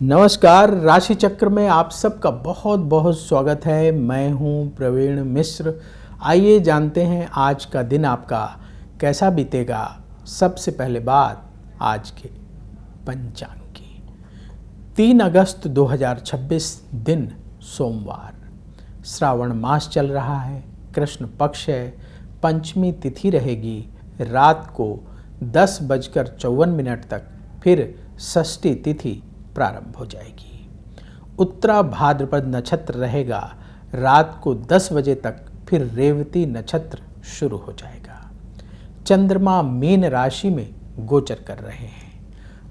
नमस्कार। राशि चक्र में आप सबका बहुत बहुत स्वागत है। मैं हूं प्रवीण मिश्र। आइए जानते हैं आज का दिन आपका कैसा बीतेगा। सबसे पहले बात आज के पंचांग की। 3 अगस्त 2026 दिन सोमवार, श्रावण मास चल रहा है, कृष्ण पक्ष है, पंचमी तिथि रहेगी रात को 10:54 तक, फिर षष्ठी तिथि प्रारंभ हो जाएगी। उत्तरा भाद्रपद नक्षत्र रहेगा रात को 10 बजे तक, फिर रेवती नक्षत्र शुरू हो जाएगा। चंद्रमा मीन राशि में गोचर कर रहे हैं।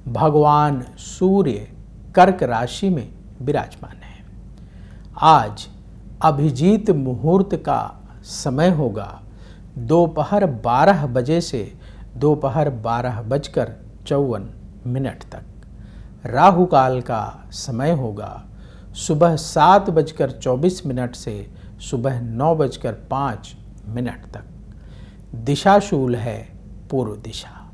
भगवान सूर्य कर्क राशि में विराजमान है। आज अभिजीत मुहूर्त का समय होगा दोपहर 12 बजे से दोपहर 12:54 तक। राहु काल का समय होगा सुबह 7:24 से सुबह 9:05 तक। दिशा शूल है पूर्व दिशा।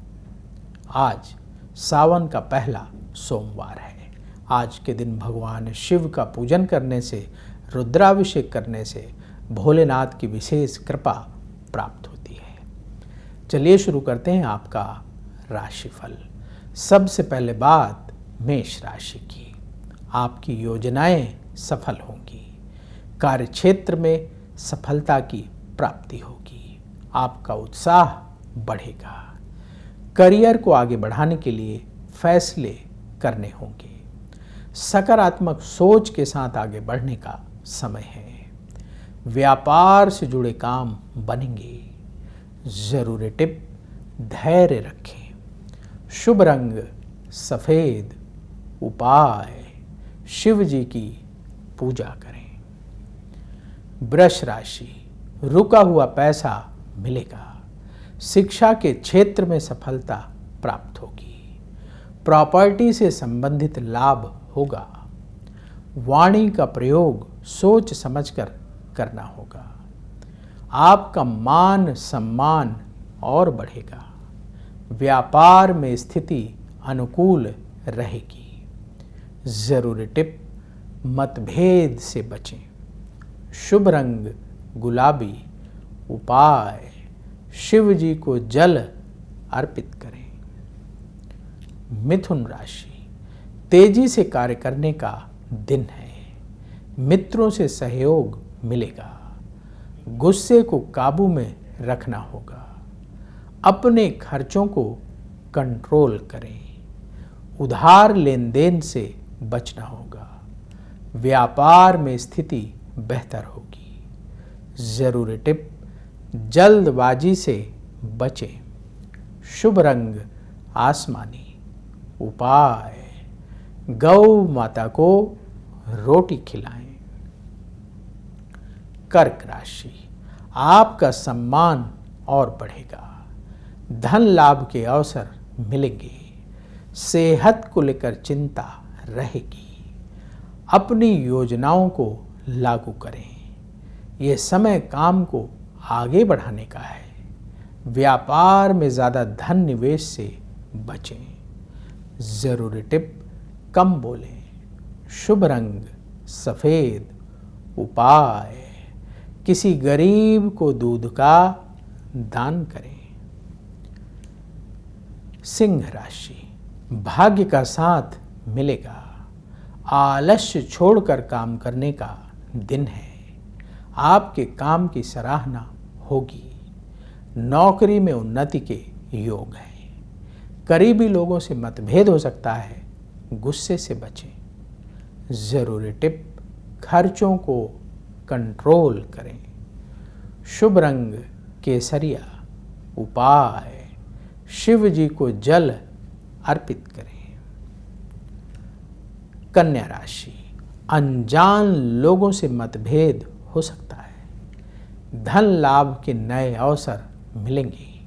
आज सावन का पहला सोमवार है। आज के दिन भगवान शिव का पूजन करने से, रुद्राभिषेक करने से भोलेनाथ की विशेष कृपा प्राप्त होती है। चलिए शुरू करते हैं आपका राशिफल। सबसे पहले बात मेष राशि की। आपकी योजनाएं सफल होंगी। कार्यक्षेत्र में सफलता की प्राप्ति होगी। आपका उत्साह बढ़ेगा। करियर को आगे बढ़ाने के लिए फैसले करने होंगे। सकारात्मक सोच के साथ आगे बढ़ने का समय है। व्यापार से जुड़े काम बनेंगे। जरूरी टिप, धैर्य रखें। शुभ रंग सफेद। उपाय, शिव जी की पूजा करें। वृष राशि, रुका हुआ पैसा मिलेगा। शिक्षा के क्षेत्र में सफलता प्राप्त होगी। प्रॉपर्टी से संबंधित लाभ होगा। वाणी का प्रयोग सोच समझकर करना होगा। आपका मान सम्मान और बढ़ेगा। व्यापार में स्थिति अनुकूल रहेगी। जरूरी टिप, मतभेद से बचें। शुभ रंग गुलाबी। उपाय, शिव जी को जल अर्पित करें। मिथुन राशि, तेजी से कार्य करने का दिन है। मित्रों से सहयोग मिलेगा। गुस्से को काबू में रखना होगा। अपने खर्चों को कंट्रोल करें। उधार लेन देन से बचना होगा। व्यापार में स्थिति बेहतर होगी। जरूरी टिप, जल्दबाजी से बचें। शुभ रंग आसमानी। उपाय, गौ माता को रोटी खिलाएं। कर्क राशि, आपका सम्मान और बढ़ेगा। धन लाभ के अवसर मिलेंगे। सेहत को लेकर चिंता रहेगी। अपनी योजनाओं को लागू करें। यह समय काम को आगे बढ़ाने का है। व्यापार में ज़्यादा धन निवेश से बचें। जरूरी टिप, कम बोलें। शुभ रंग सफ़ेद। उपाय, किसी गरीब को दूध का दान करें। सिंह राशि, भाग्य का साथ मिलेगा। आलस्य छोड़कर काम करने का दिन है। आपके काम की सराहना होगी। नौकरी में उन्नति के योग हैं। करीबी लोगों से मतभेद हो सकता है, गुस्से से बचें। जरूरी टिप, खर्चों को कंट्रोल करें। शुभ रंग केसरिया। उपाय, शिव जी को जल अर्पित करें। कन्या राशि, अनजान लोगों से मतभेद हो सकता है। धन लाभ के नए अवसर मिलेंगे।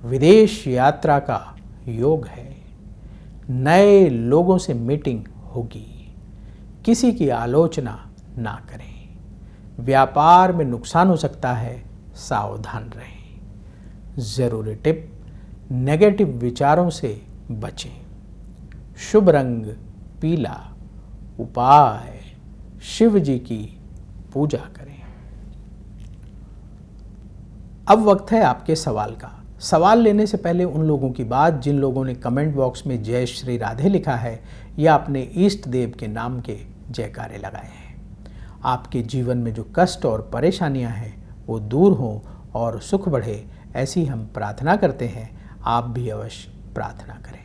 विदेश यात्रा का योग है। नए लोगों से मीटिंग होगी। किसी की आलोचना ना करें। व्यापार में नुकसान हो सकता है, सावधान रहें। जरूरी टिप, नेगेटिव विचारों से बचें। शुभ रंग पीला। उपाय, शिव जी की पूजा करें। अब वक्त है आपके सवाल का। सवाल लेने से पहले उन लोगों की बात जिन लोगों ने कमेंट बॉक्स में जय श्री राधे लिखा है या अपने इष्ट देव के नाम के जयकारे लगाए हैं। आपके जीवन में जो कष्ट और परेशानियां हैं वो दूर हों और सुख बढ़े, ऐसी हम प्रार्थना करते हैं। आप भी अवश्य प्रार्थना करें।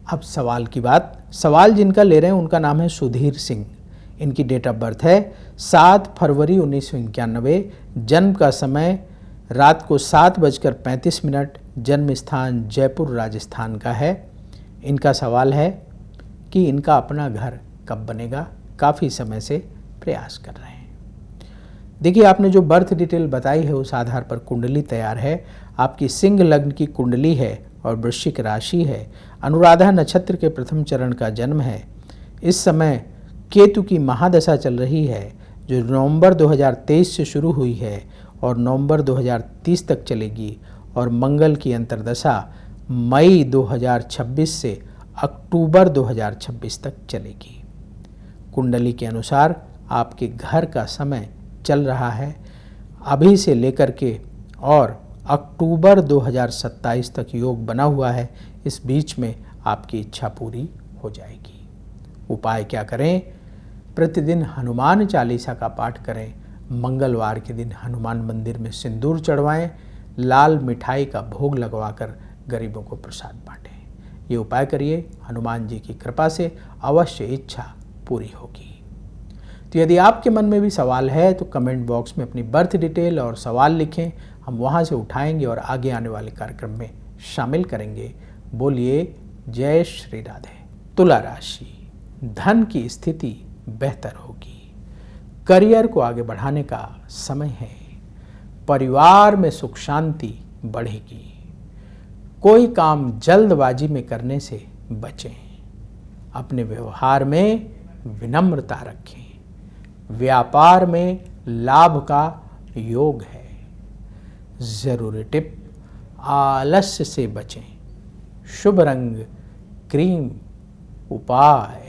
अब सवाल की बात। सवाल जिनका ले रहे हैं उनका नाम है सुधीर सिंह। इनकी डेट ऑफ बर्थ है 7 फरवरी 1991। जन्म का समय रात को 7:35। जन्म स्थान जयपुर राजस्थान का है। इनका सवाल है कि इनका अपना घर कब बनेगा। काफ़ी समय से प्रयास कर रहे हैं। देखिए, आपने जो बर्थ डिटेल बताई है उस आधार पर कुंडली तैयार है। आपकी सिंह लग्न की कुंडली है और वृश्चिक राशि है। अनुराधा नक्षत्र के प्रथम चरण का जन्म है। इस समय केतु की महादशा चल रही है जो नवंबर 2023 से शुरू हुई है और नवंबर 2030 तक चलेगी, और मंगल की अंतर्दशा मई 2026 से अक्टूबर 2026 तक चलेगी। कुंडली के अनुसार आपके घर का समय चल रहा है अभी से लेकर के और अक्टूबर 2027 तक योग बना हुआ है। इस बीच में आपकी इच्छा पूरी हो जाएगी। उपाय क्या करें? प्रतिदिन हनुमान चालीसा का पाठ करें। मंगलवार के दिन हनुमान मंदिर में सिंदूर चढ़वाएं। लाल मिठाई का भोग लगवाकर गरीबों को प्रसाद बांटें। ये उपाय करिए, हनुमान जी की कृपा से अवश्य इच्छा पूरी होगी। तो यदि आपके मन में भी सवाल है तो कमेंट बॉक्स में अपनी बर्थ डिटेल और सवाल लिखें। हम वहां से उठाएंगे और आगे आने वाले कार्यक्रम में शामिल करेंगे। बोलिए जय श्री राधे। तुला राशि, धन की स्थिति बेहतर होगी। करियर को आगे बढ़ाने का समय है। परिवार में सुख शांति बढ़ेगी। कोई काम जल्दबाजी में करने से बचें। अपने व्यवहार में विनम्रता रखें। व्यापार में लाभ का योग है। जरूरी टिप, आलस्य से बचें। शुभ रंग क्रीम। उपाय,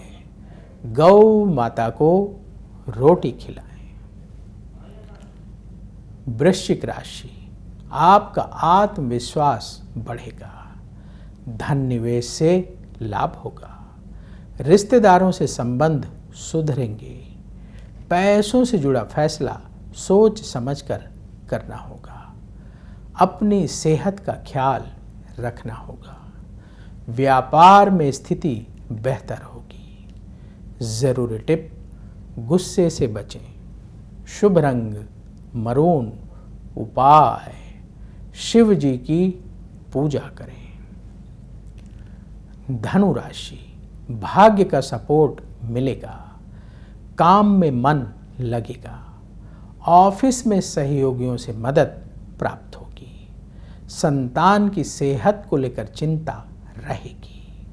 गौ माता को रोटी खिलाएं। वृश्चिक राशि, आपका आत्मविश्वास बढ़ेगा। धन निवेश से लाभ होगा। रिश्तेदारों से संबंध सुधरेंगे। पैसों से जुड़ा फैसला सोच समझकर करना होगा। अपनी सेहत का ख्याल रखना होगा। व्यापार में स्थिति बेहतर होगी। जरूरी टिप, गुस्से से बचें। शुभ रंग मरून। उपाय, शिव जी की पूजा करें। धनु राशि, भाग्य का सपोर्ट मिलेगा। काम में मन लगेगा। ऑफिस में सहयोगियों से मदद प्राप्त होगी। संतान की सेहत को लेकर चिंता रहेगी।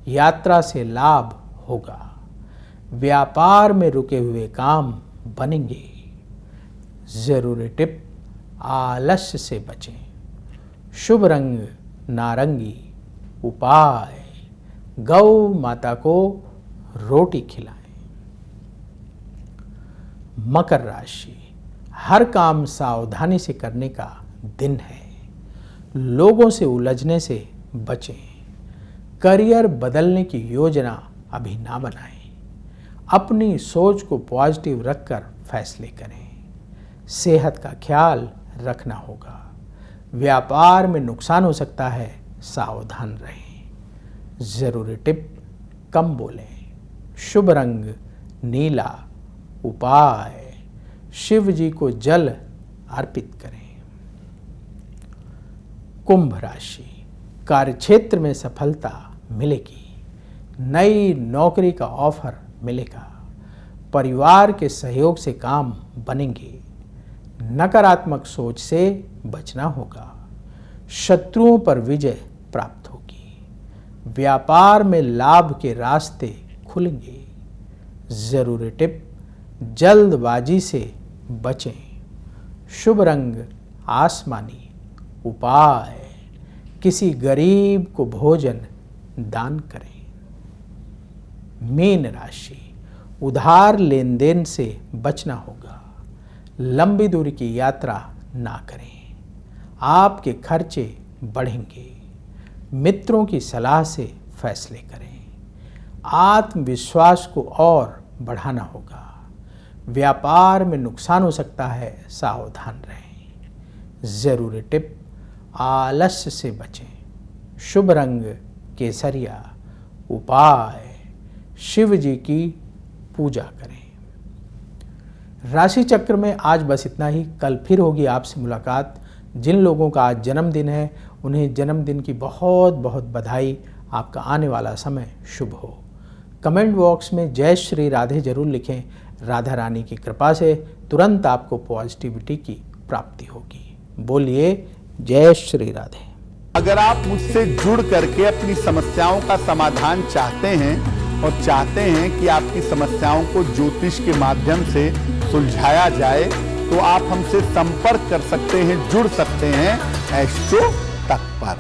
यात्रा से लाभ होगा। व्यापार में रुके हुए काम बनेंगे। जरूरी टिप, आलस्य से बचें। शुभ रंग नारंगी। उपाय, गौ माता को रोटी खिलाएं। मकर राशि, हर काम सावधानी से करने का दिन है। लोगों से उलझने से बचें। करियर बदलने की योजना अभी ना बनाएं। अपनी सोच को पॉजिटिव रखकर फैसले करें। सेहत का ख्याल रखना होगा। व्यापार में नुकसान हो सकता है, सावधान रहें। जरूरी टिप, कम बोलें। शुभ रंग नीला। उपाय, शिव जी को जल अर्पित करें। कुंभ राशि, कार्यक्षेत्र में सफलता मिलेगी। नई नौकरी का ऑफर मिलेगा। परिवार के सहयोग से काम बनेंगे। नकारात्मक सोच से बचना होगा। शत्रुओं पर विजय प्राप्त होगी। व्यापार में लाभ के रास्ते खुलेंगे। जरूरी टिप, जल्दबाजी से बचें। शुभ रंग आसमानी। उपाय, किसी गरीब को भोजन दान करें। मीन राशि, उधार लेन देन से बचना होगा। लंबी दूरी की यात्रा ना करें, आपके खर्चे बढ़ेंगे। मित्रों की सलाह से फैसले करें। आत्मविश्वास को और बढ़ाना होगा। व्यापार में नुकसान हो सकता है, सावधान रहें। ज़रूरी टिप, आलस्य से बचें। शुभ रंग केसरिया। उपाय, शिव जी की पूजा करें। राशि चक्र में आज बस इतना ही। कल फिर होगी आपसे मुलाकात। जिन लोगों का आज जन्मदिन है उन्हें जन्मदिन की बहुत बहुत बधाई। आपका आने वाला समय शुभ हो। कमेंट बॉक्स में जय श्री राधे जरूर लिखें। राधा रानी की कृपा से तुरंत आपको पॉजिटिविटी की प्राप्ति होगी। बोलिए जय श्री राधे। अगर आप मुझसे जुड़ करके अपनी समस्याओं का समाधान चाहते हैं और चाहते हैं कि आपकी समस्याओं को ज्योतिष के माध्यम से सुलझाया जाए, तो आप हमसे संपर्क कर सकते हैं, जुड़ सकते हैं एस्ट्रो तक पर।